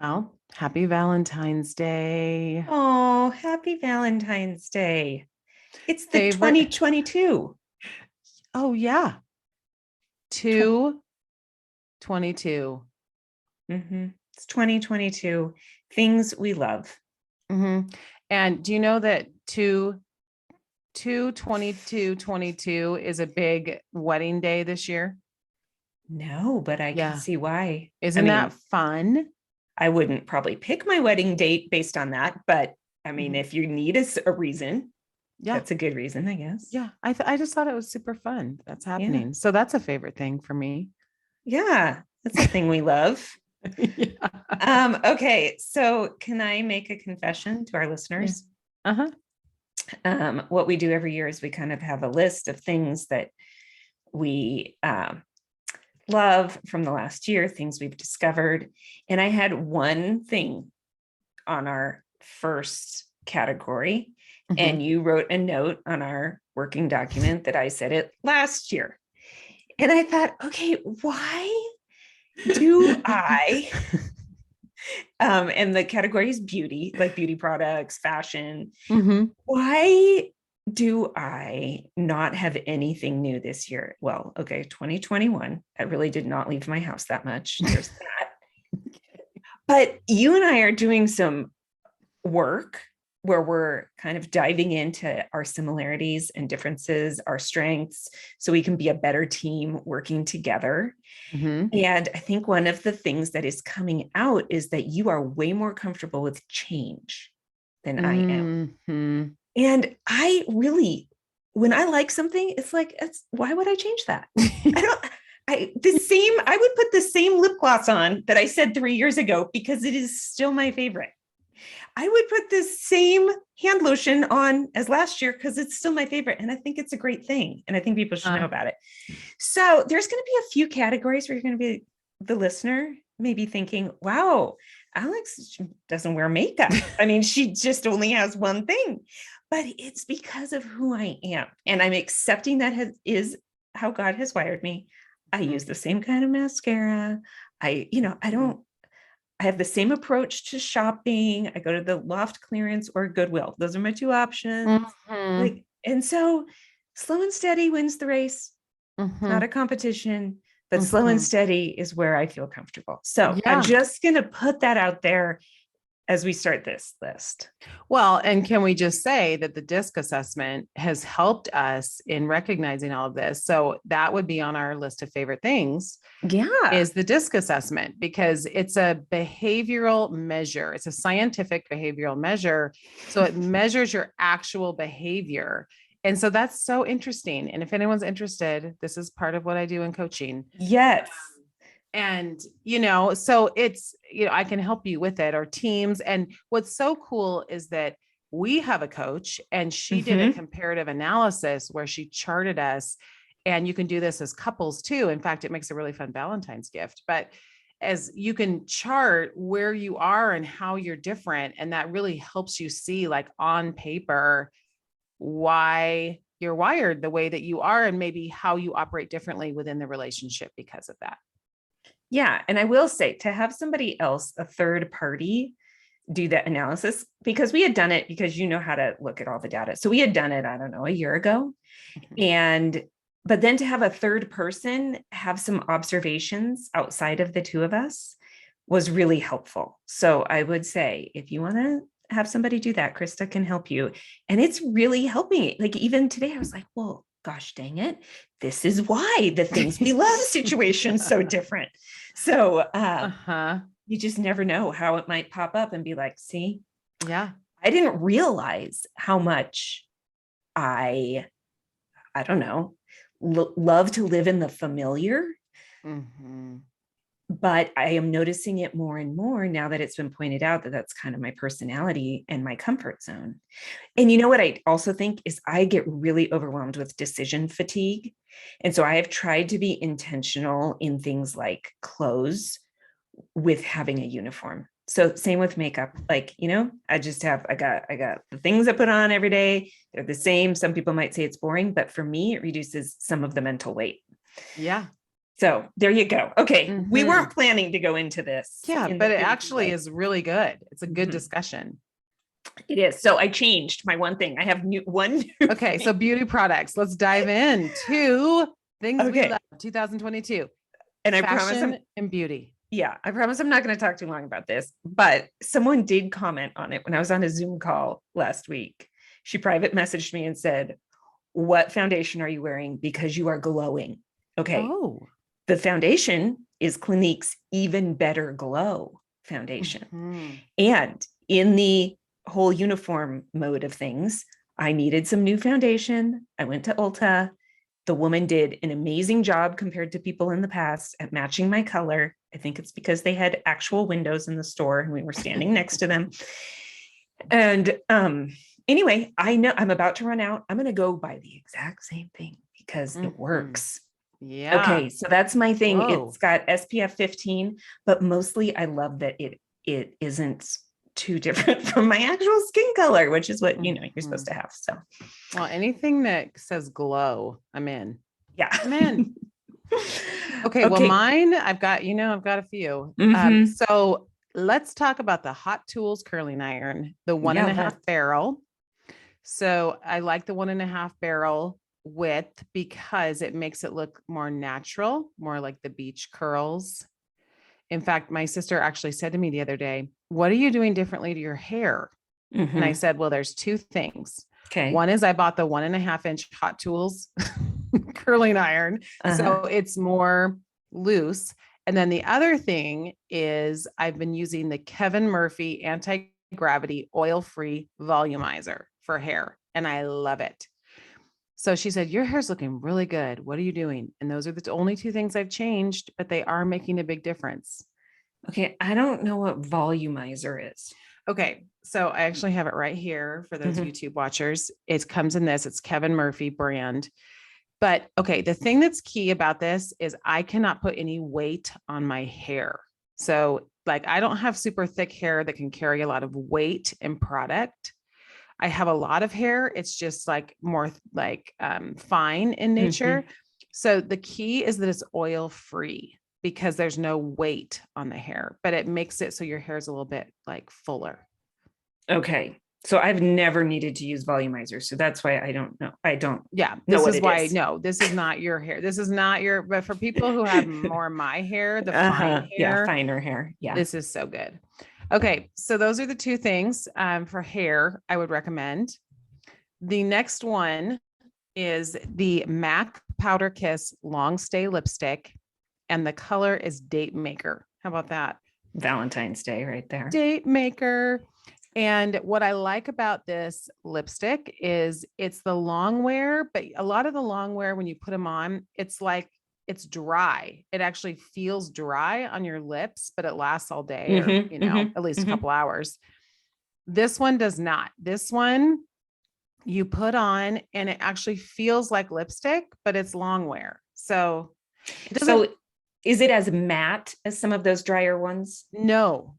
Well, happy Valentine's Day. Oh, happy Valentine's Day. It's the Favorite. 2022. Oh, yeah. 2/22. It's 2022. Things we love. And do you know that 2/22/22 is a big wedding day this year? No, but I can see why. Isn't that fun? I wouldn't probably pick my wedding date based on that, but if you need a reason, that's a good reason, I guess. Yeah. I just thought it was super fun. That's happening. So that's a favorite thing for me. Yeah. That's a thing we love. Okay. So can I make a confession to our listeners? What we do every year is we kind of have a list of things that we love from the last year, things we've discovered. And I had one thing on our first category, and you wrote a note on our working document that I said it last year. And I thought, okay, why do I, and the category is beauty, like beauty products, fashion. Why do I not have anything new this year? Well, okay, 2021. I really did not leave my house that much. There's that. But you and I are doing some work where we're kind of diving into our similarities and differences, our strengths, so we can be a better team working together. And I think one of the things that is coming out is that you are way more comfortable with change than I am. And I really, when I like something, it's like, why would I change that? I would put the same lip gloss on that I said 3 years ago because it is still my favorite. I would put the same hand lotion on as last year because it's still my favorite. And I think it's a great thing. And I think people should know about it. So there's going to be a few categories where you're going to be the listener, maybe thinking, wow, Alex doesn't wear makeup. She just only has one thing, but it's because of who I am. And I'm accepting that is how God has wired me. I use the same kind of mascara. I have the same approach to shopping. I go to the Loft clearance or Goodwill. Those are my two options. And so slow and steady wins the race. Not a competition, but slow and steady is where I feel comfortable. So I'm just going to put that out there as we start this list. Well, and can we just say that the DISC assessment has helped us in recognizing all of this? So that would be on our list of favorite things. Is the DISC assessment, because it's a behavioral measure. It's a scientific behavioral measure. So it measures your actual behavior. And so that's so interesting. And if anyone's interested, this is part of what I do in coaching. Yes. And, so it's, I can help you with it, or teams. And what's so cool is that we have a coach and she did a comparative analysis where she charted us, and you can do this as couples too. In fact, it makes a really fun Valentine's gift, but as you can chart where you are and how you're different. And that really helps you see, like, on paper, why you're wired the way that you are and maybe how you operate differently within the relationship because of that. Yeah. And I will say, to have somebody else, a third party, do that analysis, because we had done it, because you know how to look at all the data. So we had done it, I don't know, a year ago. But then to have a third person have some observations outside of the two of us was really helpful. So I would say, if you want to have somebody do that, Krista can help you. And it's really helping. Like, even today, I was like, well, gosh, dang it. This is why the things we love situation's so different. So you just never know how it might pop up and be like, see, I didn't realize how much I don't know, love to live in the familiar. But I am noticing it more and more now that it's been pointed out that that's kind of my personality and my comfort zone. And you know what I also think is, I get really overwhelmed with decision fatigue. And so I have tried to be intentional in things like clothes with having a uniform. So same with makeup, like, I got the things I put on every day. They're the same. Some people might say it's boring, but for me, it reduces some of the mental weight. Yeah. So there you go. Okay. Mm-hmm. We weren't planning to go into this. Yeah, but it actually is really good. It's a good discussion. It is. So I changed my one thing. I have one new Okay. thing. So beauty products. Let's dive into things we love 2022. And I Fashion promise and beauty. Yeah, I promise I'm not going to talk too long about this, but someone did comment on it when I was on a Zoom call last week. She private messaged me and said, "What foundation are you wearing? Because you are glowing." Okay. Oh. The foundation is Clinique's Even Better Glow foundation. Mm-hmm. And in the whole uniform mode of things, I needed some new foundation. I went to Ulta. The woman did an amazing job compared to people in the past at matching my color. I think it's because they had actual windows in the store and we were standing next to them. And anyway, I know I'm about to run out. I'm going to go buy the exact same thing because it works. Yeah. Okay. So that's my thing. Whoa. It's got SPF 15, but mostly I love that it isn't too different from my actual skin color, which is what, you're supposed to have. So, well, anything that says glow, I'm in. Yeah. I'm in. Okay. Well, mine, I've got a few. So let's talk about the Hot Tools curling iron, the 1.5 barrel. So I like the 1.5 barrel width because it makes it look more natural, more like the beach curls. In fact, my sister actually said to me the other day, "What are you doing differently to your hair?" And I said, well, there's two things. Okay. One is I bought the 1.5 inch Hot Tools curling iron. So it's more loose. And then the other thing is I've been using the Kevin Murphy anti-gravity oil-free volumizer for hair. And I love it. So she said, "Your hair's looking really good. What are you doing?" And those are the only two things I've changed, but they are making a big difference. Okay. I don't know what volumizer is. Okay. So I actually have it right here for those YouTube watchers. It comes in this, it's Kevin Murphy brand. But okay, the thing that's key about this is I cannot put any weight on my hair. So like, I don't have super thick hair that can carry a lot of weight and product. I have a lot of hair. It's just like more like fine in nature. So the key is that it's oil free because there's no weight on the hair, but it makes it so your hair is a little bit like fuller. Okay. So I've never needed to use volumizer. So that's why I don't know. Yeah. This is why, no, this is not your hair. This is not but for people who have more my hair, the fine hair. Yeah. Finer hair. Yeah. This is so good. Okay. So those are the two things for hair I would recommend. The next one is the MAC Powder Kiss Long Stay Lipstick. And the color is Date Maker. How about that? Valentine's Day right there. Date Maker. And what I like about this lipstick is it's the long wear, but a lot of the long wear, when you put them on, it's like, it's dry. It actually feels dry on your lips, but it lasts all day or, at least a couple hours. This one does not. This one you put on and it actually feels like lipstick, but it's long wear. So it doesn't. Is it as matte as some of those drier ones? No.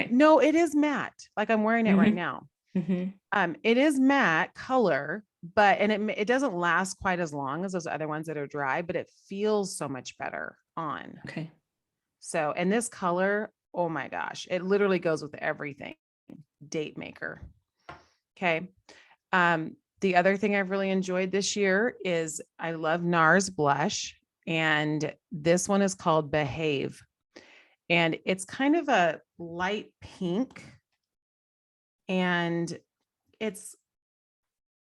No, it is matte. Like I'm wearing it right now. It is matte color, but, and it doesn't last quite as long as those other ones that are dry, but it feels so much better on. Okay. So, and this color, oh my gosh, it literally goes with everything. Date Maker. Okay. The other thing I've really enjoyed this year is I love Nars Blush. And this one is called Behave. And it's kind of a light pink. And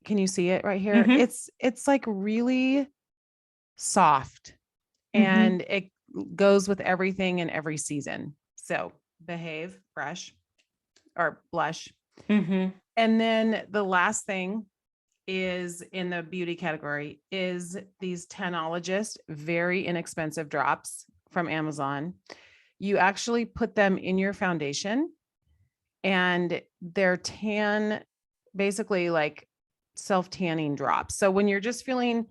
can you see it right here? It's like really soft and it goes with everything in every season. So Behave blush. And then the last thing is in the beauty category is these Tanologist, very inexpensive drops from Amazon. You actually put them in your foundation and they're basically like self-tanning drops. So when you're just feeling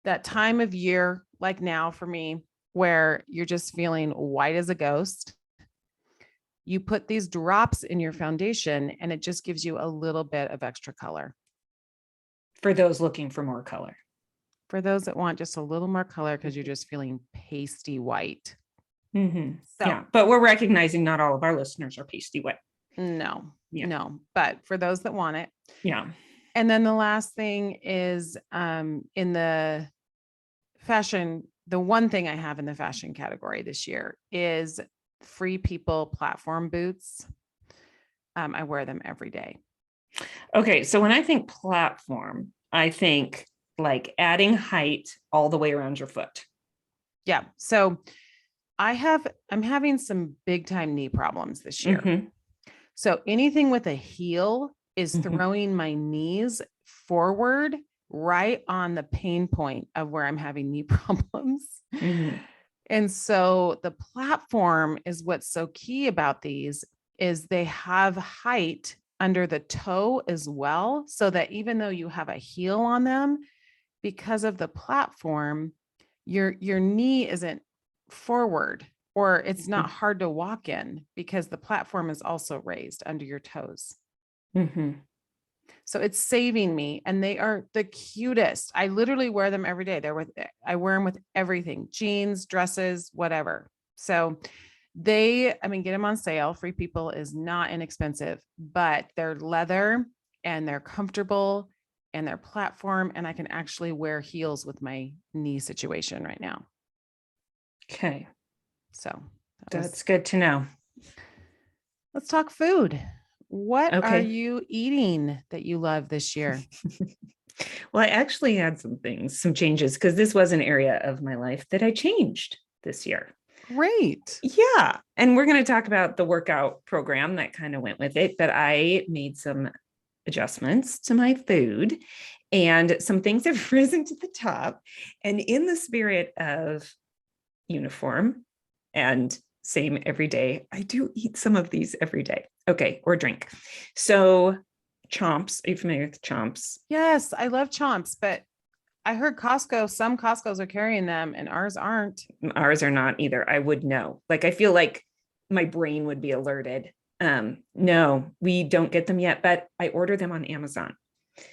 that time of year, like now for me, where you're just feeling white as a ghost, you put these drops in your foundation and it just gives you a little bit of extra color. For those looking for more color. for those that want just a little more color because you're just feeling pasty white. Mm-hmm. So, yeah, but we're recognizing not all of our listeners are pasty white. No, Yeah. no, but for those that want it. Yeah. And then the last thing is in the fashion, the one thing I have in the fashion category this year is Free People platform boots. I wear them every day. Okay. So when I think platform, I think like adding height all the way around your foot. Yeah. So I'm having some big time knee problems this year. Mm-hmm. So anything with a heel is Mm-hmm. throwing my knees forward right on the pain point of where I'm having knee problems. Mm-hmm. And so the platform is what's so key about these is they have height under the toe as well. So that even though you have a heel on them, because of the platform, your knee isn't forward or it's not hard to walk in because the platform is also raised under your toes. Mm-hmm. So it's saving me, and they are the cutest. I literally wear them every day. I wear them with everything, jeans, dresses, whatever. So get them on sale. Free People is not inexpensive, but they're leather and they're comfortable and they're platform. And I can actually wear heels with my knee situation right now. Okay. So that's good to know. Let's talk food. What are Okay. you eating that you love this year? Well, I actually had some changes because this was an area of my life that I changed this year. Great. Yeah. And we're going to talk about the workout program that kind of went with it, but I made some adjustments to my food and some things have risen to the top. And in the spirit of uniform and same every day, I do eat some of these every day. Okay. Or drink. So chomps, are you familiar with chomps? Yes, I love chomps, but I heard some Costco's are carrying them and ours aren't. Ours are not either. I would know. Like, I feel like my brain would be alerted. No, we don't get them yet, but I order them on Amazon.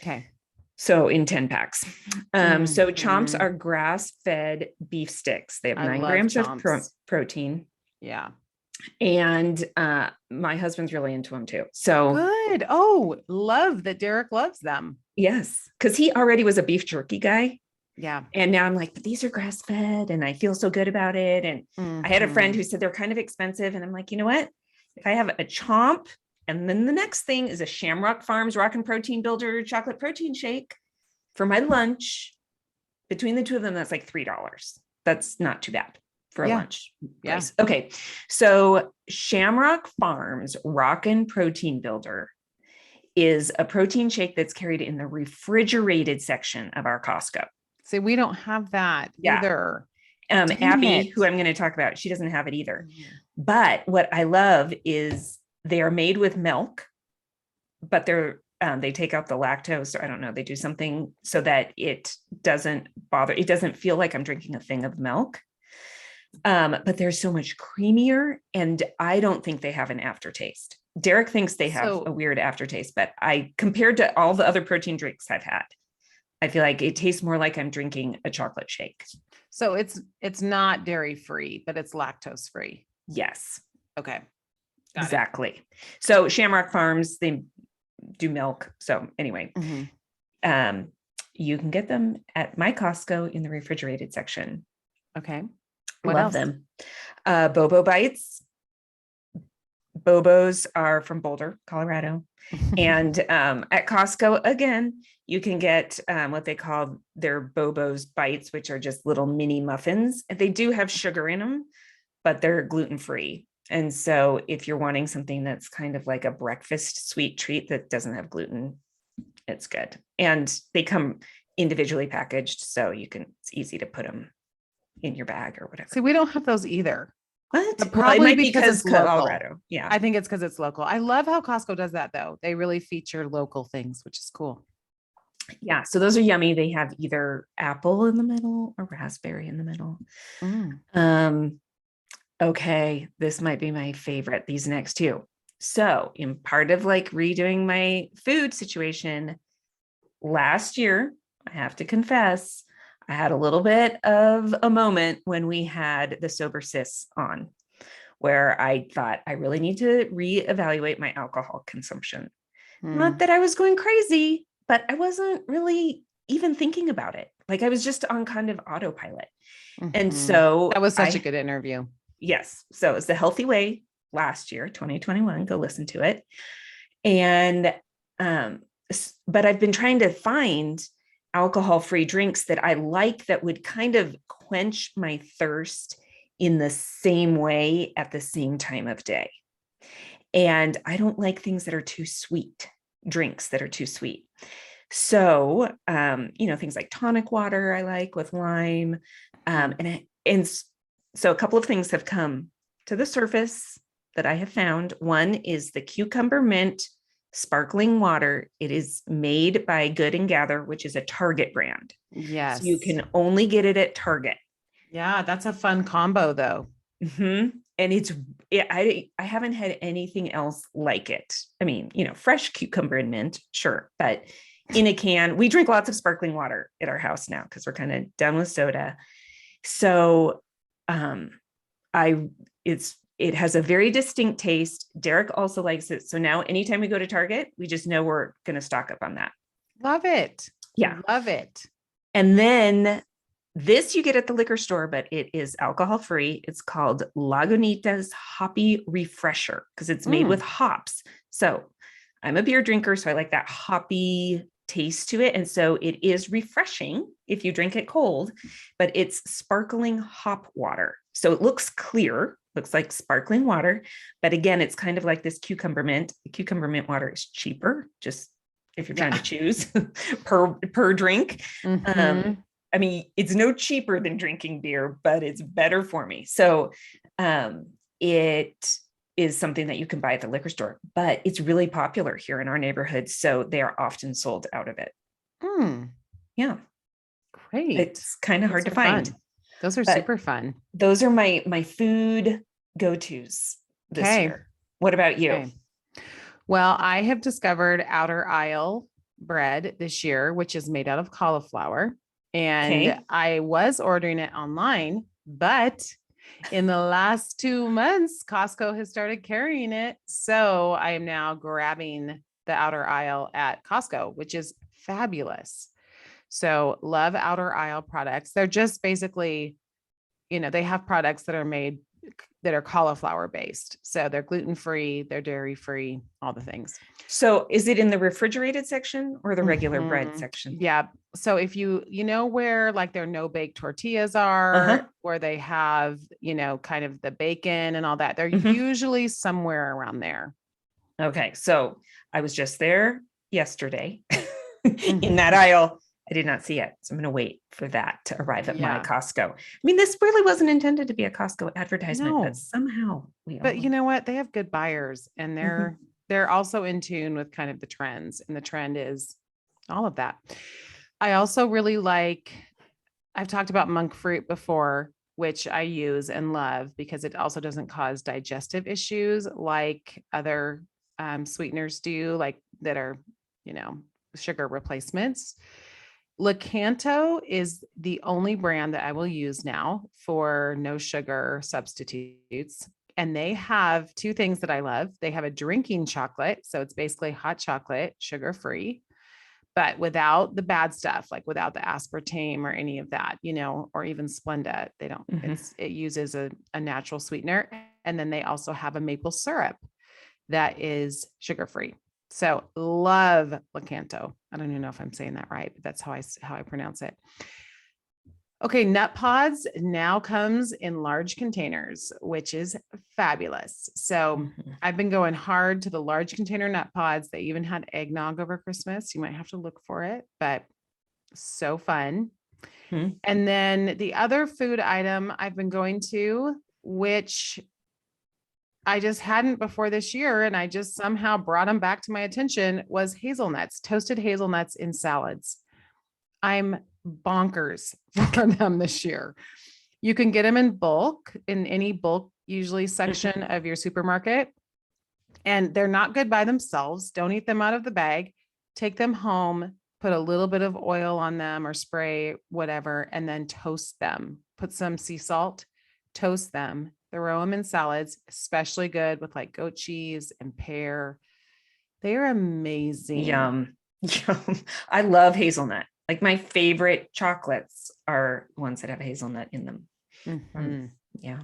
Okay. So in 10 packs. So chomps are grass-fed beef sticks. They have 9 grams of protein. Yeah. And my husband's really into them too. So good. Oh, love that Derek loves them. Yes, because he already was a beef jerky guy. Yeah. And now I'm like, but these are grass-fed and I feel so good about it. And I had a friend who said they're kind of expensive. And I'm like, you know what? If I have a chomp, and then the next thing is a Shamrock Farms Rockin' Protein Builder chocolate protein shake for my lunch, between the two of them, that's like $3. That's not too bad for a lunch price. Yeah. Okay. So Shamrock Farms Rockin' Protein Builder is a protein shake that's carried in the refrigerated section of our Costco. See, we don't have that either. Abby, who I'm going to talk about, she doesn't have it either. But what I love is they are made with milk, but they take out the lactose, or I don't know, they do something so that it doesn't feel like I'm drinking a thing of milk. But they're so much creamier, and I don't think they have an aftertaste. Derek thinks they have a weird aftertaste, but compared to all the other protein drinks I've had, I feel like it tastes more like I'm drinking a chocolate shake. So it's not dairy free, but it's lactose free. Yes. Okay. Exactly. So Shamrock Farms, they do milk. So anyway, you can get them at my Costco in the refrigerated section. Okay. What else? Them. Bobo Bites. Bobos are from Boulder, Colorado. And at Costco, again, you can get what they call their Bobo's Bites, which are just little mini muffins. They do have sugar in them, but they're gluten-free. And so if you're wanting something that's kind of like a breakfast sweet treat that doesn't have gluten, it's good. And they come individually packaged, so it's easy to put them in your bag or whatever. See, we don't have those either. What? Probably because it's Colorado. Local. Yeah. I think it's because it's local. I love how Costco does that though. They really feature local things, which is cool. Yeah. So those are yummy. They have either apple in the middle or raspberry in the middle. Okay. This might be my favorite, these next two. So in part of like redoing my food situation last year, I have to confess, I had a little bit of a moment when we had the Sober Sis on, where I thought I really need to reevaluate my alcohol consumption. Not that I was going crazy, but I wasn't really even thinking about it. Like I was just on kind of autopilot. And so that was such a good interview. Yes. So it was The Healthy Way last year, 2021. Go listen to it. And, but I've been trying to find alcohol-free drinks that I like that would kind of quench my thirst in the same way at the same time of day. And I don't like things that are too sweet, drinks that are too sweet. So, things like tonic water, I like with lime. So a couple of things have come to the surface that I have found. One is the cucumber mint sparkling water. It is made by Good and Gather, which is a Target brand. Yes. So you can only get it at Target. Yeah, that's a fun combo though. And I haven't had anything else like it. I mean, fresh cucumber and mint, sure. But in a can, we drink lots of sparkling water at our house now because we're kind of done with soda. So it has a very distinct taste. Derek also likes it. So now anytime we go to Target, we just know we're going to stock up on that. Love it. Yeah. Love it. And then this you get at the liquor store, but it is alcohol free. It's called Lagunitas Hoppy Refresher because it's made with hops. So I'm a beer drinker, so I like that hoppy taste to it. And so it is refreshing if you drink it cold, but it's sparkling hop water. So it looks clear, looks like sparkling water. But again, it's kind of like this cucumber mint. The cucumber mint water is cheaper, just if you're trying to choose per drink. I mean, it's no cheaper than drinking beer, but it's better for me. So it is something that you can buy at the liquor store, but it's really popular here in our neighborhood. So they are often sold out of it. Yeah. Great. It's kind of hard to find. Fun. Those are super fun. Those are my food go-tos this year. What about you? Okay. Well, I have discovered Outer Aisle bread this year, which is made out of cauliflower. And I was ordering it online, but in the last 2 months, Costco has started carrying it. So I am now grabbing the Outer Aisle at Costco, which is fabulous. So love Outer Aisle products. They're just basically, they have products that are made that are cauliflower based. So they're gluten-free, they're dairy-free, all the things. So is it in the refrigerated section or the regular bread section? Yeah. So if where like their no bake tortillas are, where they have, kind of the bacon and all that, they're usually somewhere around there. Okay. So I was just there yesterday in that aisle. I did not see it. So I'm going to wait for that to arrive at my Costco. I mean, this really wasn't intended to be a Costco advertisement, but somehow But you know what? They have good buyers and they're also in tune with kind of the trends, and the trend is all of that. I also really I've talked about monk fruit before, which I use and love because it also doesn't cause digestive issues like other sweeteners do, like that are, sugar replacements. Lakanto is the only brand that I will use now for no sugar substitutes. And they have two things that I love. They have a drinking chocolate. So it's basically hot chocolate, sugar-free, but without the bad stuff, like without the aspartame or any of that, or even Splenda. They don't, it uses a natural sweetener. And then they also have a maple syrup that is sugar-free. So love Lakanto. I don't even know if I'm saying that right, but that's how I pronounce it. Okay. Nut pods now comes in large containers, which is fabulous. So I've been going hard to the large container nut pods. They even had eggnog over Christmas. You might have to look for it, but so fun. And then the other food item I've been going to, which I just hadn't before this year, and I just somehow brought them back to my attention, was hazelnuts, toasted hazelnuts in salads. I'm bonkers for them this year. You can get them in bulk, in any bulk, usually section of your supermarket, and they're not good by themselves. Don't eat them out of the bag. Take them home, put a little bit of oil on them or spray, whatever, and then toast them. Put some sea salt, toast them, throw them in salads, especially good with like goat cheese and pear. They are amazing. Yum. Yum. I love hazelnut. Like my favorite chocolates are ones that have hazelnut in them. Yeah.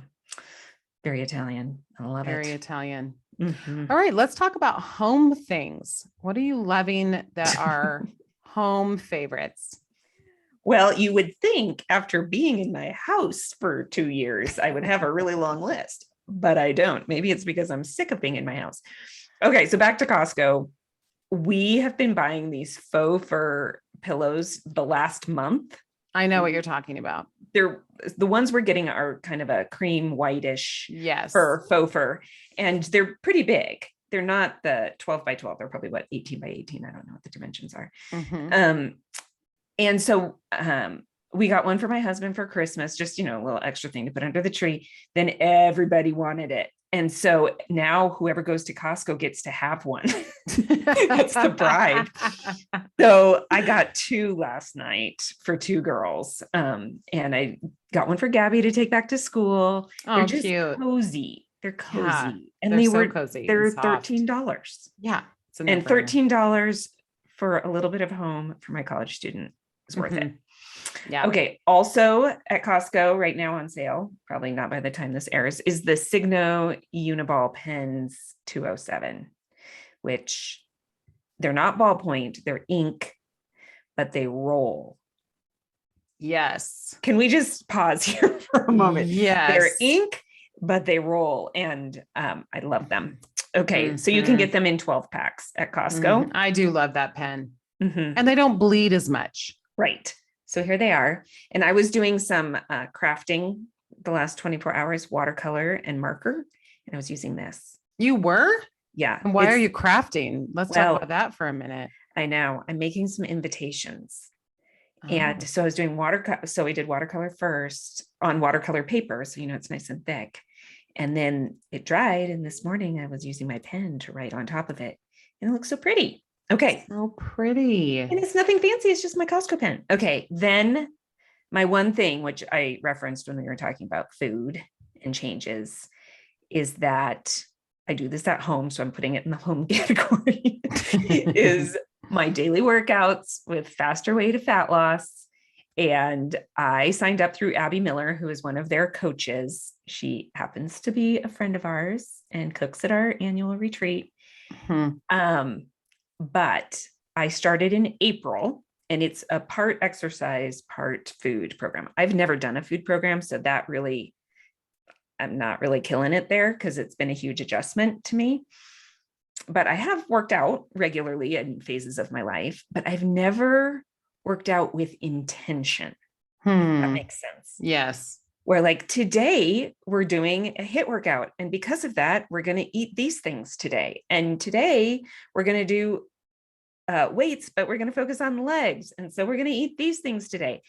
Very Italian. I love it. Very Italian. All right, let's talk about home things. What are you loving that are home favorites? Well, you would think after being in my house for 2 years, I would have a really long list, but I don't. Maybe it's because I'm sick of being in my house. Okay, so back to Costco. We have been buying these faux fur pillows the last month. I know what you're talking about. They're the ones we're getting are kind of a cream whitish faux fur, and they're pretty big. They're not the 12 by 12. They're probably 18 by 18. I don't know what the dimensions are. And so we got one for my husband for Christmas, just, a little extra thing to put under the tree. Then everybody wanted it. And so now whoever goes to Costco gets to have one. That's the bribe. So I got 2 last night for 2 girls. And I got one for Gabby to take back to school. Oh, they're just cute. cozy. They're cozy. Yeah, and they were cozy. They're $13. Yeah. And $13 for a little bit of home for my college student is worth it. Yeah. Okay. Also at Costco right now on sale, probably not by the time this airs, is the Signo Uniball pens 207, which they're not ballpoint, they're ink, but they roll. Yes. Can we just pause here for a moment? Yes. They're ink, but they roll, and I love them. Okay. So you can get them in 12 packs at Costco. I do love that pen. And they don't bleed as much. Right. So here they are. And I was doing some crafting the last 24 hours, watercolor and marker. And I was using this. You were? Yeah. And why are you crafting? Let's talk about that for a minute. I know. I'm making some invitations. And so I was doing watercolor. So we did watercolor first on watercolor paper. So, it's nice and thick. And then it dried. And this morning I was using my pen to write on top of it. And it looks so pretty. Okay. So pretty. And it's nothing fancy. It's just my Costco pen. Okay. Then my one thing, which I referenced when we were talking about food and changes, is that I do this at home. So I'm putting it in the home category, is my daily workouts with Faster Way to Fat Loss. And I signed up through Abby Miller, who is one of their coaches. She happens to be a friend of ours and cooks at our annual retreat. But I started in April, and it's a part exercise, part food program. I've never done a food program, so I'm not really killing it there because it's been a huge adjustment to me. But I have worked out regularly in phases of my life, but I've never worked out with intention. If that makes sense. Yes. Where like today we're doing a HIIT workout, and because of that, we're going to eat these things today. And today we're going to do weights, but we're going to focus on legs. And so we're going to eat these things today.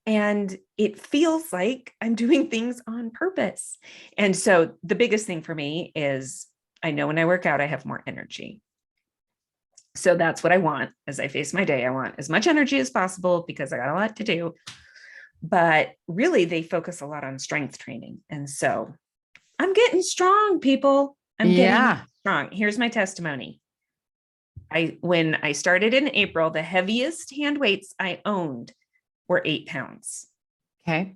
And it feels like I'm doing things on purpose. And so the biggest thing for me is I know when I work out, I have more energy. So that's what I want as I face my day. I want as much energy as possible because I got a lot to do. But really, they focus a lot on strength training. And so I'm getting strong, people. I'm getting strong. Here's my testimony. When I started in April, the heaviest hand weights I owned were 8 pounds. Okay.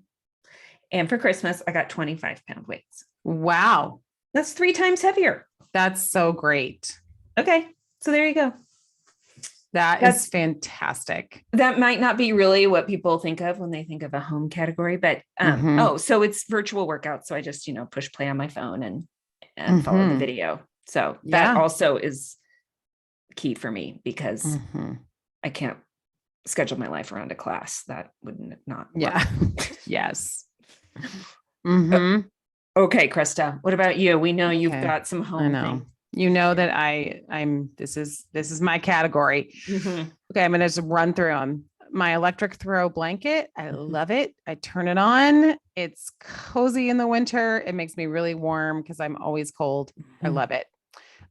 And for Christmas, I got 25-pound weights. Wow. That's 3 times heavier. That's so great. Okay. So there you go. That's fantastic. That might not be really what people think of when they think of a home category, but so it's virtual workouts. So I just, push play on my phone and follow the video. So that also is key for me because I can't schedule my life around a class. That wouldn't not work. Yeah. Yes. Okay, Krista, what about you? We know you've got some home things. You know that this is my category. Okay. I'm going to just run through them. My electric throw blanket. I love it. I turn it on. It's cozy in the winter. It makes me really warm because I'm always cold. I love it.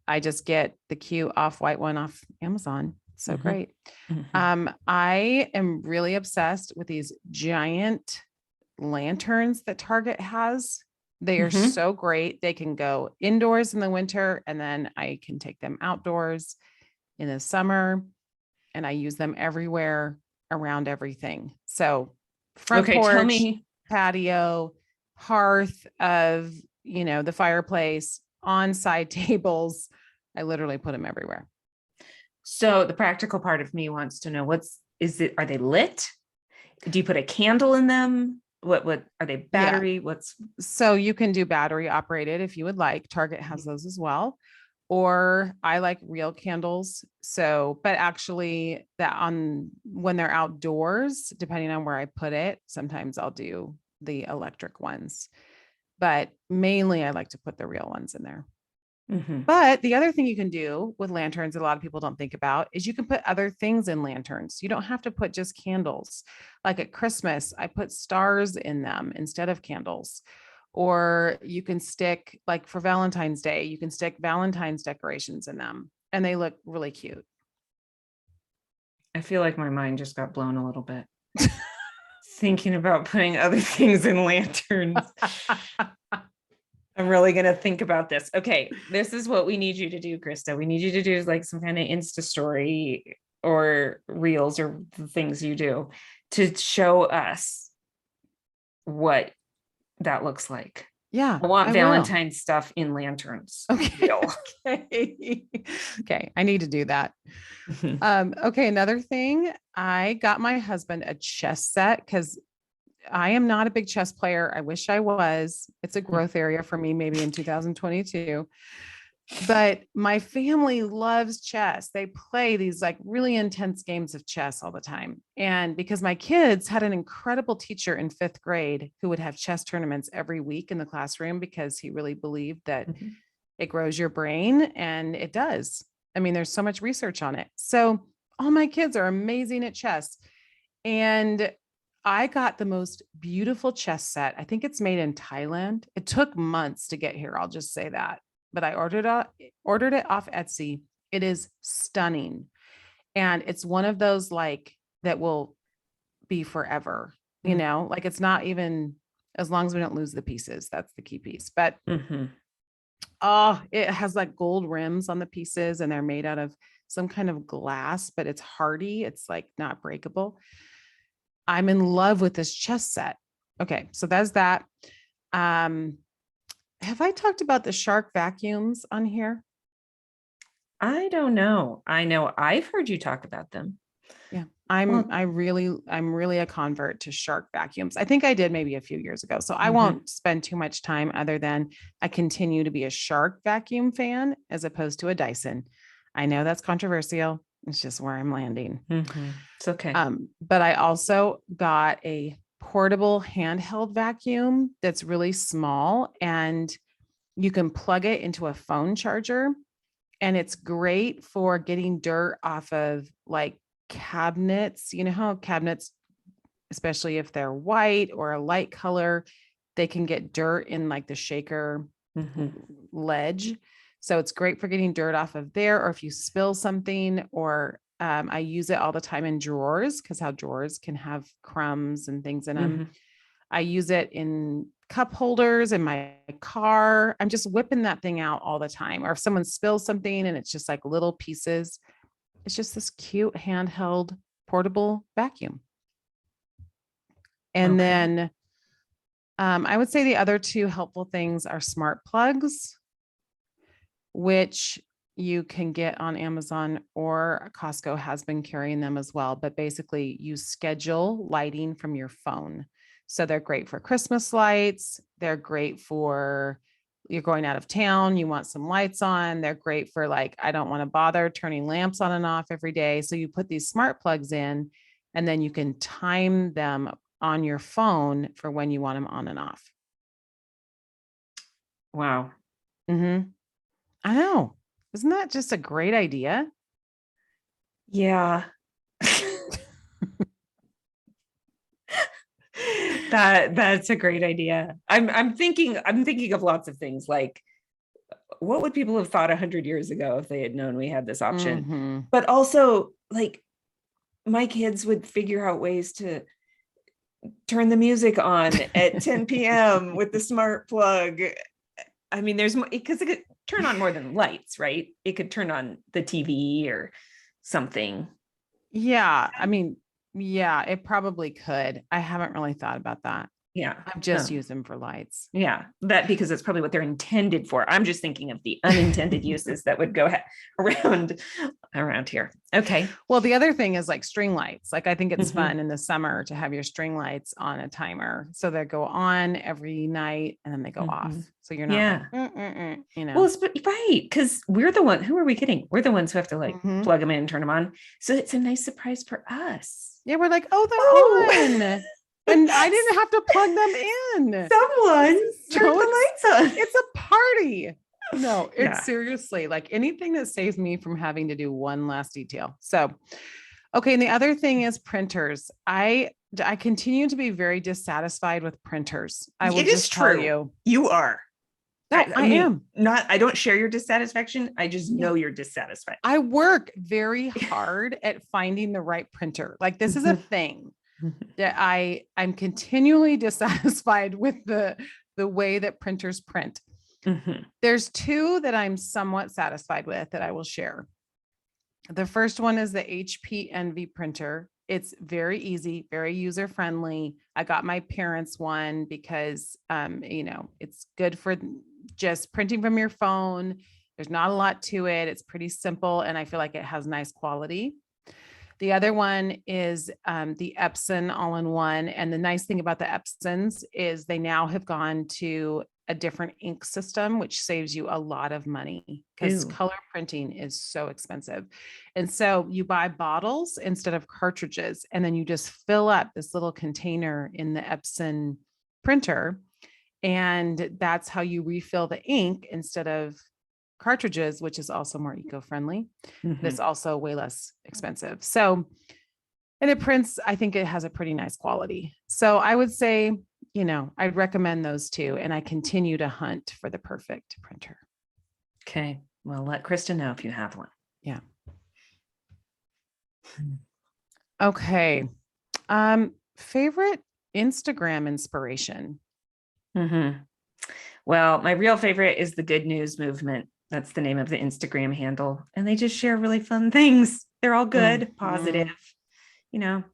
I just get the cute off-white one off Amazon. So great. Mm-hmm. I am really obsessed with these giant lanterns that Target has. They are Mm-hmm. so great. They can go indoors in the winter, and then I can take them outdoors in the summer, and I use them everywhere around everything. So front Okay, tell porch, me. patio, hearth of, the fireplace, on side tables. I literally put them everywhere. So the practical part of me wants to know are they lit? Do you put a candle in them? What are they battery? Yeah. So you can do battery operated if you would like. Target has those as well. Or I like real candles. So, but actually when they're outdoors, depending on where I put it, sometimes I'll do the electric ones, but mainly I like to put the real ones in there. Mm-hmm. But the other thing you can do with lanterns, a lot of people don't think about, is you can put other things in lanterns. You don't have to put just candles. Like at Christmas, I put stars in them instead of candles. Or you can stick, like for Valentine's Day, you can stick Valentine's decorations in them, and they look really cute. I feel like my mind just got blown a little bit. Thinking about putting other things in lanterns. I'm really going to think about this. Okay. This is what we need you to do, Krista. We need you to do like some kind of Insta story or reels or the things you do to show us what that looks like. Yeah. I want Valentine's stuff in lanterns. Okay. Okay. I need to do that. Okay. Another thing, I got my husband a chess set because I am not a big chess player. I wish I was. It's a growth area for me, maybe in 2022. But my family loves chess. They play these like really intense games of chess all the time. And because my kids had an incredible teacher in 5th grade who would have chess tournaments every week in the classroom because he really believed that it grows your brain, and it does. I mean, there's so much research on it. So all my kids are amazing at chess. And I got the most beautiful chess set. I think it's made in Thailand. It took months to get here. I'll just say that. But I ordered it off Etsy. It is stunning. And it's one of those like that will be forever, like it's not even, as long as we don't lose the pieces. That's the key piece. But it has like gold rims on the pieces, and they're made out of some kind of glass, but it's hardy. It's like not breakable. I'm in love with this chess set. Okay. So that's that. Have I talked about the Shark vacuums on here? I don't know. I know I've heard you talk about them. Yeah. I'm really a convert to Shark vacuums. I think I did maybe a few years ago. So I won't spend too much time other than I continue to be a Shark vacuum fan as opposed to a Dyson. I know that's controversial. It's just where I'm landing. It's okay. But I also got a portable handheld vacuum that's really small, and you can plug it into a phone charger, and it's great for getting dirt off of like cabinets. You know how cabinets, especially if they're white or a light color, they can get dirt in like the shaker ledge. So it's great for getting dirt off of there, or if you spill something, or I use it all the time in drawers, because how drawers can have crumbs and things in them. I use it in cup holders in my car. I'm just whipping that thing out all the time. Or if someone spills something and it's just like little pieces, it's just this cute handheld portable vacuum. And then I would say the other two helpful things are smart plugs, which you can get on Amazon, or Costco has been carrying them as well. But basically you schedule lighting from your phone. So they're great for Christmas lights. They're great for you're going out of town, you want some lights on. They're great for like, I don't want to bother turning lamps on and off every day. So you put these smart plugs in, and then you can time them on your phone for when you want them on and off. Wow. I know. Isn't that just a great idea? Yeah. That's a great idea. I'm thinking of lots of things, like what would people have thought 100 years ago if they had known we had this option? Mm-hmm. But also, like, my kids would figure out ways to turn the music on at 10 p.m. with the smart plug. I mean, there's more, because it could turn on more than lights, right? It could turn on the TV or something. Yeah. I mean, yeah, it probably could. I haven't really thought about that. Yeah. I've just used them for lights. Yeah. That, because it's probably what they're intended for. I'm just thinking of the unintended uses that would go around here. Okay. Well, the other thing is like string lights. Like, I think it's fun in the summer to have your string lights on a timer. So they go on every night and then they go off. So you're not like, you know. Well, it's right. Because we're the one, who are we kidding? We're the ones who have to like plug them in and turn them on. So it's a nice surprise for us. Yeah. We're like, oh, they're on. And I didn't have to plug them in. Someone turned the lights on. It's a party. No, it's seriously like anything that saves me from having to do one last detail. So, okay. And the other thing is printers. I continue to be very dissatisfied with printers. I will just tell you. You are. No, I am. I don't share your dissatisfaction. I just know you're dissatisfied. I work very hard at finding the right printer. Like, this is a thing that I'm continually dissatisfied with the way that printers print. There's two that I'm somewhat satisfied with that I will share. The first one is the HP Envy printer. It's very easy, very user-friendly. I got my parents' one because, it's good for just printing from your phone. There's not a lot to it. It's pretty simple. And I feel like it has nice quality. The other one is the Epson all-in-one. And the nice thing about the Epsons is they now have gone to a different ink system, which saves you a lot of money because color printing is so expensive. And so you buy bottles instead of cartridges, and then you just fill up this little container in the Epson printer. And that's how you refill the ink instead of cartridges, which is also more eco-friendly. It's also way less expensive. So, and it prints, I think it has a pretty nice quality. So I would say, I'd recommend those two. And I continue to hunt for the perfect printer. Okay. Well, let Krista know if you have one. Yeah. Okay. Favorite Instagram inspiration? Well, my real favorite is the Good News Movement. That's the name of the Instagram handle. And they just share really fun things. They're all good, positive, kind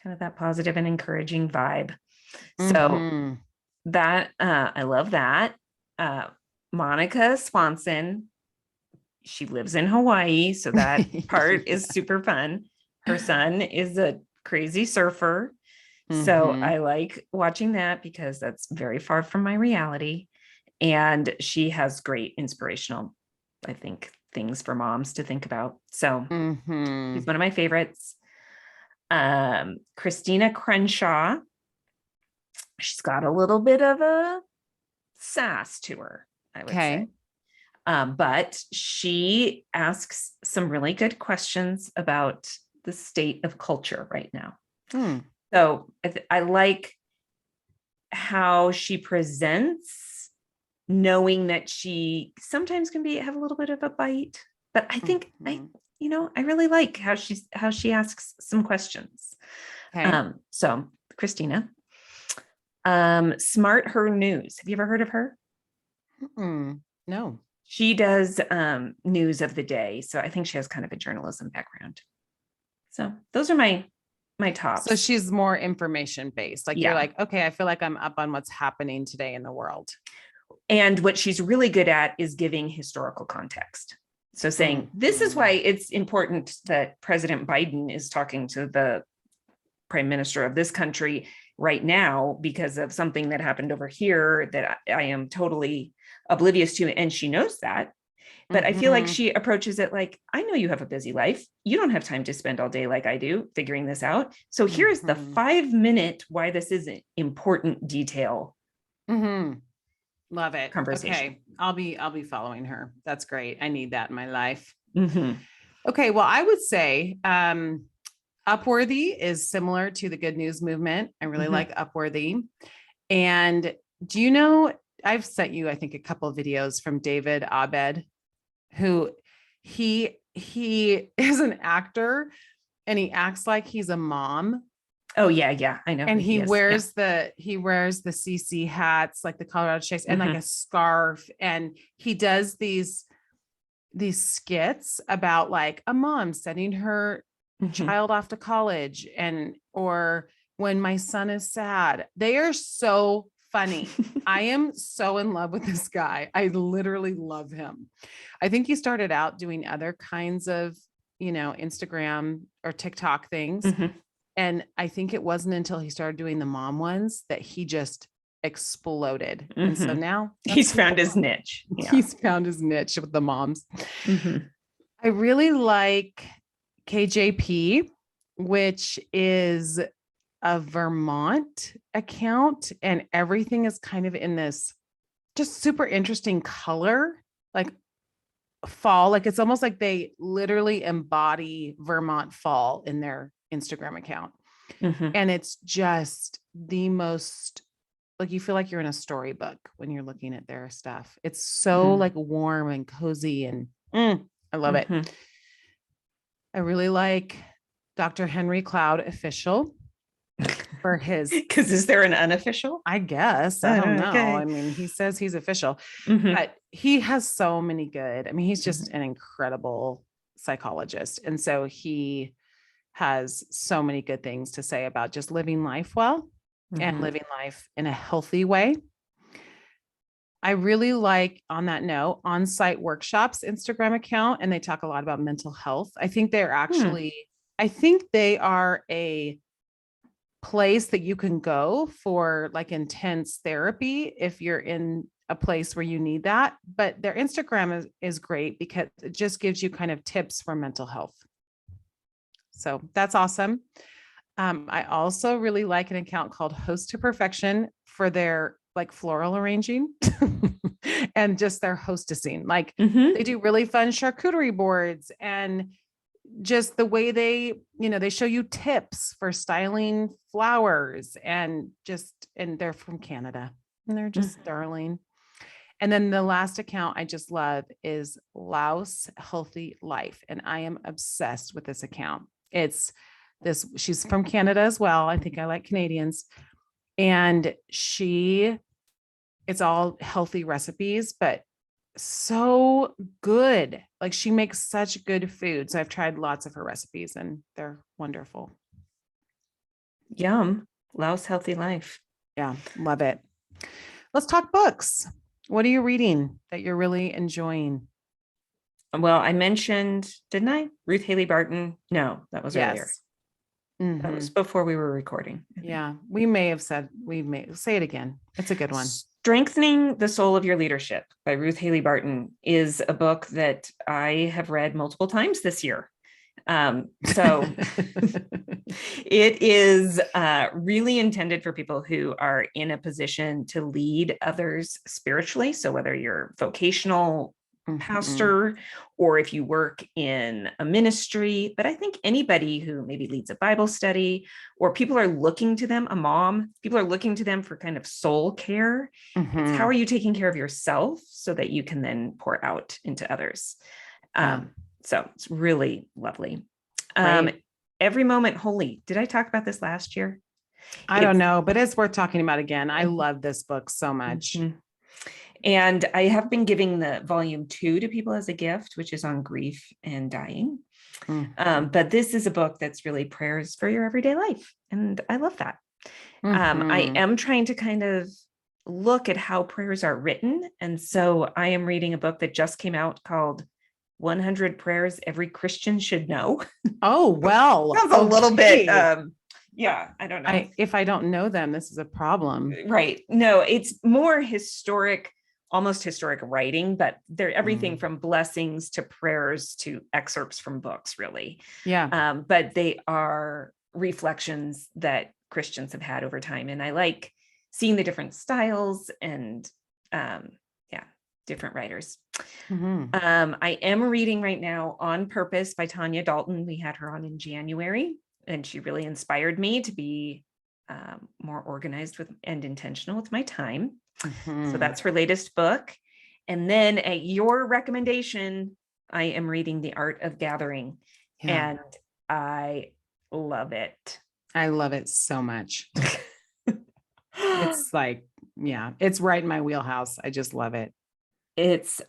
of that positive and encouraging vibe. So that, I love that. Monica Swanson, she lives in Hawaii. So that part is super fun. Her son is a crazy surfer. So I like watching that because that's very far from my reality. And she has great inspirational, I think, things for moms to think about. So she's one of my favorites. Christina Crenshaw. She's got a little bit of a sass to her, I would say. But she asks some really good questions about the state of culture right now. So I like how she presents, knowing that she sometimes can have a little bit of a bite, but I think I really like how she asks some questions. So Christina, Smart Her News. Have you ever heard of her? No. She does news of the day. So I think she has kind of a journalism background. So those are my tops. So she's more information based. Like you're like, okay, I feel like I'm up on what's happening today in the world. And what she's really good at is giving historical context. So saying, this is why it's important that President Biden is talking to the prime minister of this country right now because of something that happened over here that I am totally oblivious to. And she knows that. But I feel like she approaches it like, I know you have a busy life. You don't have time to spend all day like I do figuring this out. So here's the 5-minute why this is an important detail. Love it. Conversation. Okay. I'll be following her. That's great. I need that in my life. Okay. Well, I would say Upworthy is similar to the Good News Movement. I really like Upworthy. And do you know I've sent you, I think, a couple of videos from David Abed, who he is an actor and he acts like he's a mom. Oh yeah. I know. And he wears the CC hats, like the Colorado Shakes, and like a scarf. And he does these skits about like a mom sending her child off to college, or when my son is sad. They are so funny. I am so in love with this guy. I literally love him. I think he started out doing other kinds of, Instagram or TikTok things. And I think it wasn't until he started doing the mom ones that he just exploded. And so now he's found his niche. Yeah. He's found his niche with the moms. I really like KJP, which is a Vermont account, and everything is kind of in this just super interesting color, like fall. Like it's almost like they literally embody Vermont fall in their Instagram account. And it's just the most, like, you feel like you're in a storybook when you're looking at their stuff. It's so like warm and cozy, and I love it. I really like Dr. Henry Cloud Official for his, because is there an unofficial? I guess. I don't know. Okay. I mean, he says he's official, but he has so many good, I mean, he's just an incredible psychologist. And so he has so many good things to say about just living life well and living life in a healthy way. I really like, on that note, On-Site Workshops Instagram account, and they talk a lot about mental health. I think they're actually, I think they are a place that you can go for like intense therapy if you're in a place where you need that. But their Instagram is great because it just gives you kind of tips for mental health. So that's awesome. I also really like an account called Host to Perfection for their like floral arranging and just their hostessing. Like they do really fun charcuterie boards, and just the way they show you tips for styling flowers, and they're from Canada, and they're just darling. And then the last account I just love is Laos Healthy Life. And I am obsessed with this account. She's from Canada as well. I think I like Canadians. And it's all healthy recipes, but so good. Like, she makes such good food. So I've tried lots of her recipes and they're wonderful. Yum. Laos Healthy Life. Yeah. Love it. Let's talk books. What are you reading that you're really enjoying? Well, I mentioned, didn't I? Ruth Haley Barton. No, that was earlier. That was before we were recording. Yeah. We may say it again. It's a good one. Strengthening the Soul of Your Leadership by Ruth Haley Barton is a book that I have read multiple times this year. So it is really intended for people who are in a position to lead others spiritually. So whether you're vocational pastor or if you work in a ministry, but I think anybody who maybe leads a Bible study, or people are looking to them, a mom, people are looking to them for kind of soul care. It's how are you taking care of yourself so that you can then pour out into others? So it's really lovely. Every Moment Holy. Did I talk about this last year? I don't know, but it's worth talking about again. I love this book so much. And I have been giving the volume 2 to people as a gift, which is on grief and dying. But this is a book that's really prayers for your everyday life. And I love that. I am trying to kind of look at how prayers are written. And so I am reading a book that just came out called 100 Prayers Every Christian Should Know. Oh, well. Sounds a little bit, yeah, I don't know. If I don't know them, this is a problem. Right. No, it's more historic, almost historic writing, but they're everything from blessings to prayers to excerpts from books, really. Yeah. But they are reflections that Christians have had over time. And I like seeing the different styles and different writers. I am reading right now On Purpose by Tanya Dalton. We had her on in January, and she really inspired me to be more organized with and intentional with my time. Mm-hmm. So that's her latest book. And then at your recommendation, I am reading The Art of Gathering, and I love it. I love it so much. It's like, it's right in my wheelhouse. I just love it. It's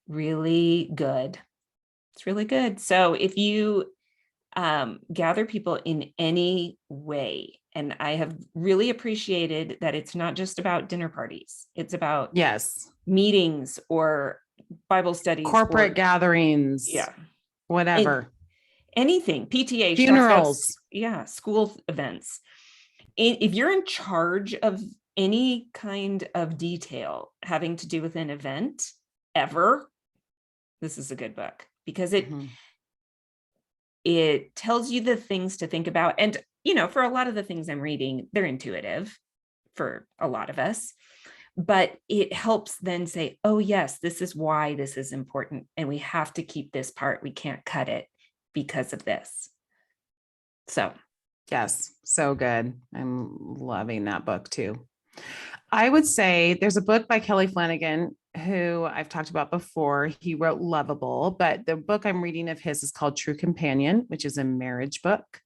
really good. It's really good. So if you gather people in any way, and I have really appreciated that it's not just about dinner parties. It's about meetings or Bible studies, corporate gatherings, whatever, anything, PTA, funerals, school events. If you're in charge of any kind of detail having to do with an event ever, this is a good book, because it tells you the things to think about. And, for a lot of the things I'm reading, they're intuitive for a lot of us, but it helps then say, oh yes, this is why this is important. And we have to keep this part. We can't cut it because of this. So yes, so good. I'm loving that book too. I would say there's a book by Kelly Flanagan who I've talked about before. He wrote Lovable, but the book I'm reading of his is called True Companion, which is a marriage book.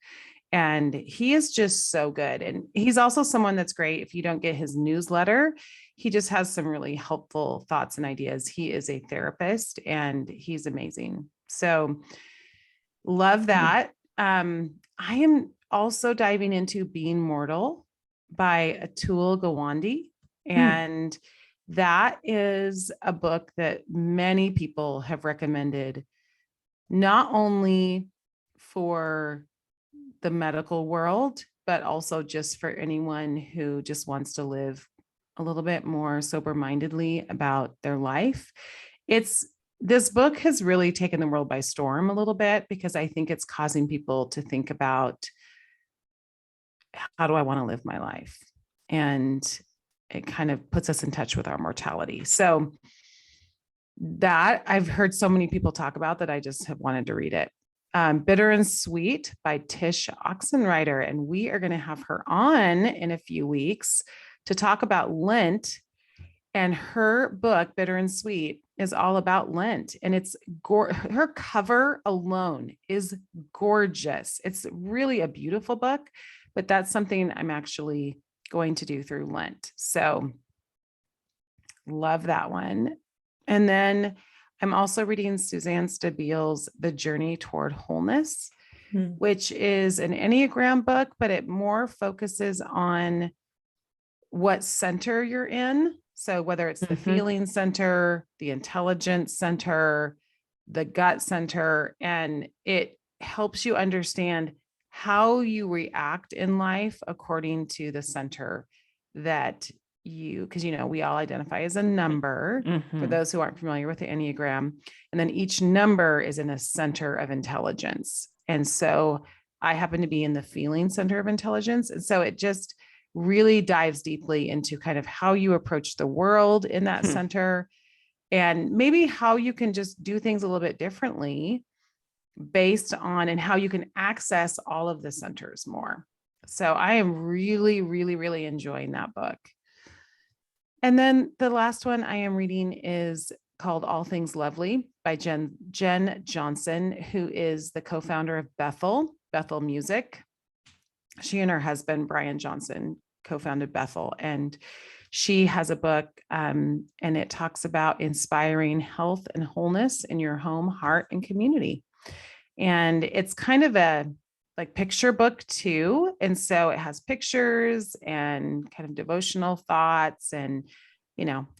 And he is just so good. And he's also someone that's great. If you don't get his newsletter, he just has some really helpful thoughts and ideas. He is a therapist and he's amazing. So love that. I am also diving into Being Mortal by Atul Gawandi. And that is a book that many people have recommended, not only for the medical world, but also just for anyone who just wants to live a little bit more sober-mindedly about their life. This book has really taken the world by storm a little bit, because I think it's causing people to think about, how do I want to live my life? And it kind of puts us in touch with our mortality. So that I've heard so many people talk about that I just have wanted to read it. Bitter and Sweet by Tish Oxen, and we are going to have her on in a few weeks to talk about Lent. And her book, Bitter and Sweet, is all about Lent. And it's her cover alone is gorgeous. It's really a beautiful book, but that's something I'm actually going to do through Lent. So love that one. And then I'm also reading Suzanne Stabile's The Journey Toward Wholeness, which is an Enneagram book, but it more focuses on what center you're in. So whether it's the feeling center, the intelligence center, the gut center, and it helps you understand how you react in life according to the center that because we all identify as a number for those who aren't familiar with the Enneagram. And then each number is in a center of intelligence. And so I happen to be in the feeling center of intelligence. And so it just really dives deeply into kind of how you approach the world in that center, and maybe how you can just do things a little bit differently based on, and how you can access all of the centers more. So I am really, really, really enjoying that book. And then the last one I am reading is called All Things Lovely by Jen Johnson, who is the co-founder of Bethel Music. She and her husband, Brian Johnson, co-founded Bethel, and she has a book and it talks about inspiring health and wholeness in your home, heart, and community. And it's kind of a picture book too. And so it has pictures and kind of devotional thoughts, and,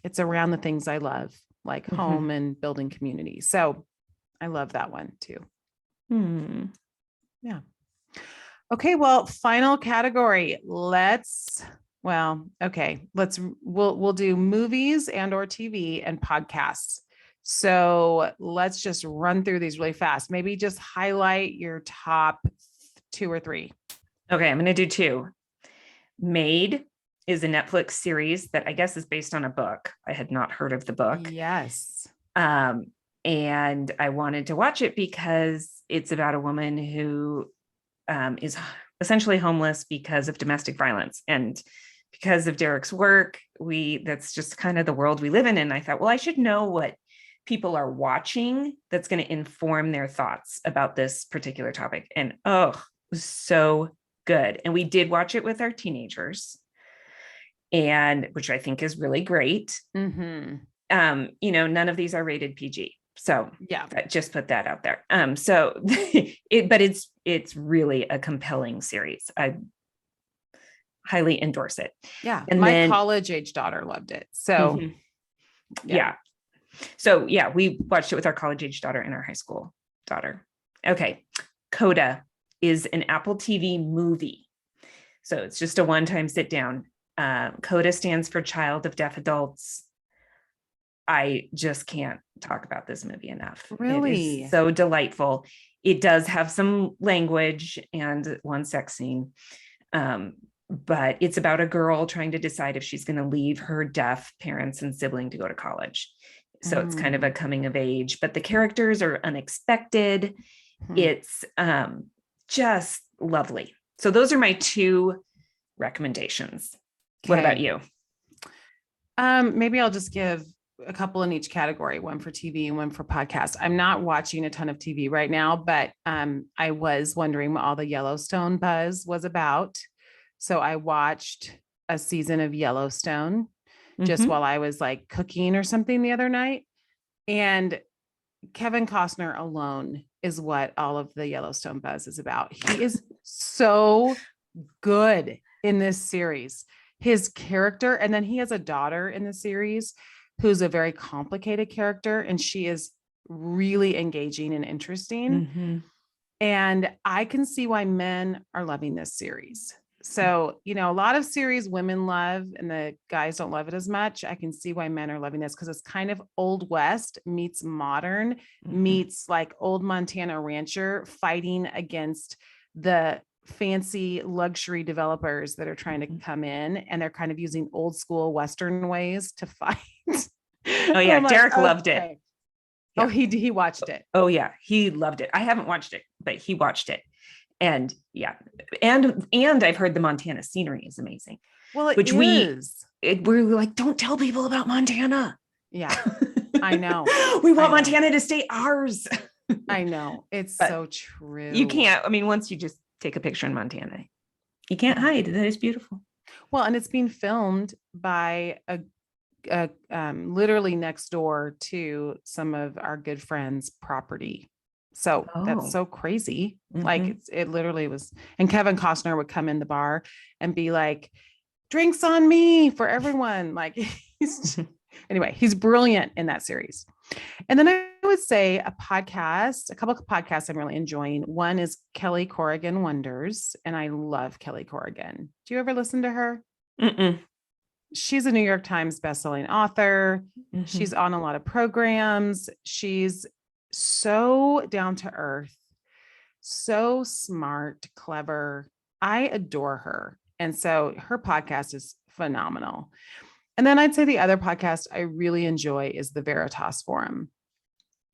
it's around the things I love, like home and building community. So I love that one too. Yeah. Okay. Well, final category. We'll do movies and or TV and podcasts. So let's just run through these really fast. Maybe just highlight your top 2 or 3. Okay. I'm going to do 2. Maid is a Netflix series that I guess is based on a book. I had not heard of the book. Yes. And I wanted to watch it because it's about a woman who is essentially homeless because of domestic violence. And because of Derek's work, that's just kind of the world we live in. And I thought, well, I should know what people are watching that's going to inform their thoughts about this particular topic. And it was so good. And we did watch it with our teenagers, and which I think is really great. Mm-hmm. None of these are rated PG. So yeah, just put that out there. But it's really a compelling series. I highly endorse it. Yeah. And my college age daughter loved it. So yeah. So yeah, we watched it with our college age daughter and our high school daughter. Okay. Coda is an Apple TV movie. So it's just a one-time sit down. Coda stands for Child of Deaf Adults. I just can't talk about this movie enough. Really? It is so delightful. It does have some language and one sex scene. But it's about a girl trying to decide if she's going to leave her deaf parents and sibling to go to college. So it's kind of a coming of age, but the characters are unexpected. It's just lovely. So those are my 2 recommendations. Okay. What about you? Maybe I'll just give a couple in each category, one for TV and one for podcast. I'm not watching a ton of TV right now, but I was wondering what all the Yellowstone buzz was about. So I watched a season of Yellowstone just while I was like cooking or something the other night. And Kevin Costner alone is what all of the Yellowstone buzz is about. He is so good in this series. His character, and then he has a daughter in the series who's a very complicated character, and she is really engaging and interesting. And I can see why men are loving this series. So, a lot of series women love and the guys don't love it as much. I can see why men are loving this because it's kind of old West meets modern, meets like old Montana rancher fighting against the fancy luxury developers that are trying to come in, and they're kind of using old school Western ways to fight. Oh yeah. Derek loved it. Yeah. Oh, he watched it. Oh yeah. He loved it. I haven't watched it, but he watched it. And yeah. And I've heard the Montana scenery is amazing. Well, we're like, don't tell people about Montana. Yeah, I know. We want Montana to stay ours. I know. It's so true. You can't, once you just take a picture in Montana, you can't hide. That is beautiful. Well, and it's being filmed by a literally next door to some of our good friends' property. So that's so crazy. Like it literally was. And Kevin Costner would come in the bar and be like, drinks on me for everyone. Like he's brilliant in that series. And then I would say a couple of podcasts I'm really enjoying. One is Kelly Corrigan Wonders. And I love Kelly Corrigan. Do you ever listen to her? She's a New York Times bestselling author. She's on a lot of programs. She's so down to earth, so smart, clever. I adore her. And so her podcast is phenomenal. And then I'd say the other podcast I really enjoy is the Veritas Forum.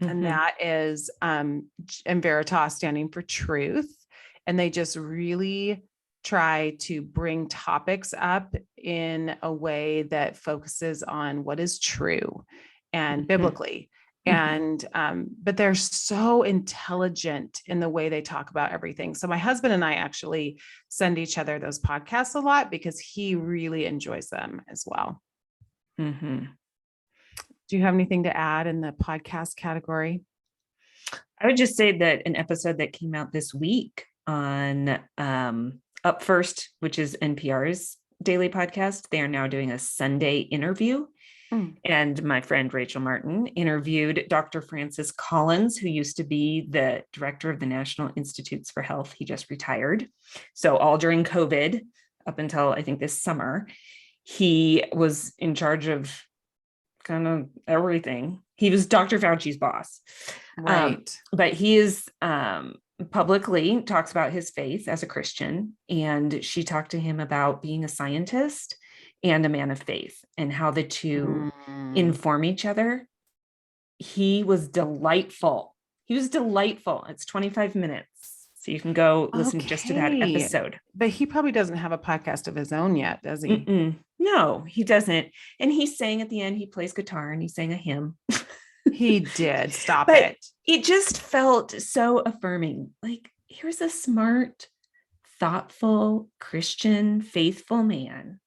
And that is, and Veritas standing for truth. And they just really try to bring topics up in a way that focuses on what is true and biblically. And, but they're so intelligent in the way they talk about everything. So my husband and I actually send each other those podcasts a lot because he really enjoys them as well. Do you have anything to add in the podcast category? I would just say that an episode that came out this week on Up First, which is NPR's daily podcast, they are now doing a Sunday interview. And my friend Rachel Martin interviewed Dr. Francis Collins, who used to be the director of the National Institutes for Health. He just retired. So all during COVID, up until I think this summer, he was in charge of kind of everything. He was Dr. Fauci's boss. Right. But he is publicly talks about his faith as a Christian. And she talked to him about being a scientist and a man of faith and how the two inform each other. He was delightful. It's 25 minutes. So you can go listen just to that Okay. episode. But he probably doesn't have a podcast of his own yet, does he? No, he doesn't. And he sang at the end, he plays guitar and he sang a hymn. He did. Stop But it. it just felt so affirming. Like, here's a smart, thoughtful, Christian, faithful man.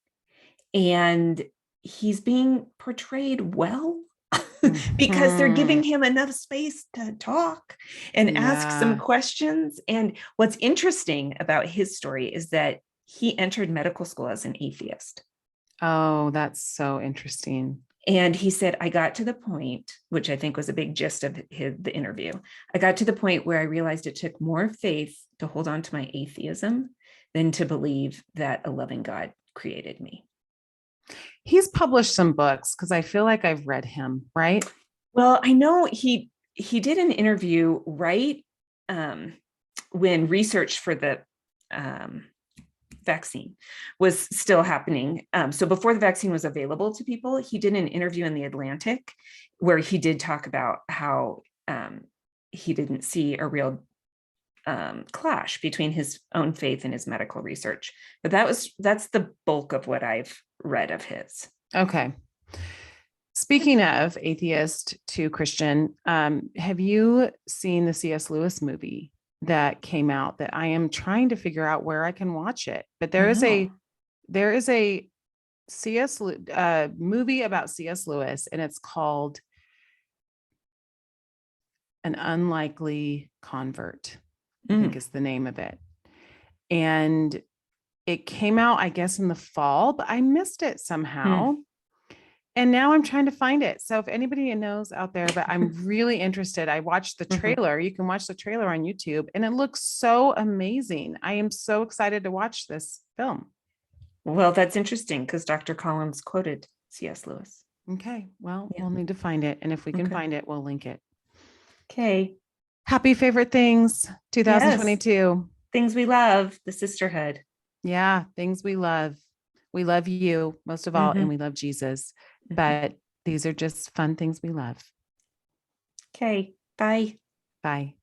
And he's being portrayed well because they're giving him enough space to talk and ask some questions. And what's interesting about his story is that he entered medical school as an atheist. Oh, that's so interesting. And he said, I got to the point, which I think was a big gist of the interview. I got to the point where I realized it took more faith to hold on to my atheism than to believe that a loving God created me. He's published some books because I feel like I've read him, right? Well, I know he did an interview right when research for the vaccine was still happening. So before the vaccine was available to people, he did an interview in the Atlantic where he did talk about how he didn't see a real clash between his own faith and his medical research. But that's the bulk of what I've read of his. Okay. Speaking of atheist to Christian, have you seen the C.S. Lewis movie that came out that I am trying to figure out where I can watch it? But there is a C.S. movie about C.S. Lewis, and it's called An Unlikely Convert, I think is the name of it. And it came out, I guess, in the fall, but I missed it somehow. And now I'm trying to find it. So if anybody knows out there, but I'm really interested. I watched the trailer. You can watch the trailer on YouTube and it looks so amazing. I am so excited to watch this film. Well, that's interesting because Dr. Collins quoted C.S. Lewis. Okay. Well, we'll need to find it. And if we can find it, we'll link it. Okay. Happy favorite things, 2022. Yes. Things we love, the sisterhood. Yeah. Things we love. We love you most of all, and we love Jesus. But these are just fun things we love. Okay. Bye. Bye.